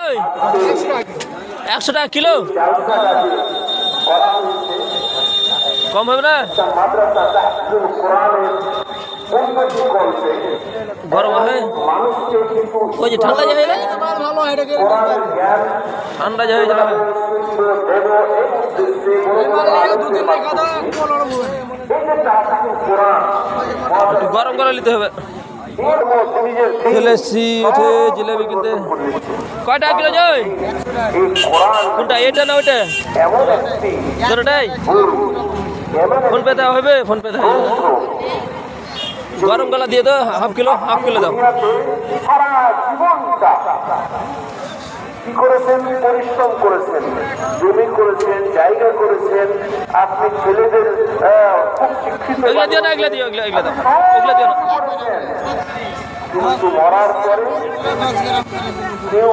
জয়? 100 টাকা কিলো। কম হবে না? গরম হবে ওই যে ঠান্ডা যায় না, ঠান্ডা যায় একটু গরম করে নিতে হবে। খেলেছি উঠে জিলেবি কিনতে। কয় টাকা কিলো যায়? কোনটা, এটা না ওইটা? দুটোটাই ফোন পে দেওয়া হবে, ফোন পে দেওয়া হবে। গরম গলা দিয়ে দাও, হাফ কিলো দাও। কি করেছেন? পরিশ্রম করেছেন, জমি করেছেন, জায়গা করেছেন, আপনি ছেলেদের খুব শিক্ষিত এগুলা দিও না, এগুলা দিও না। কিন্তু মরার পরে কেউ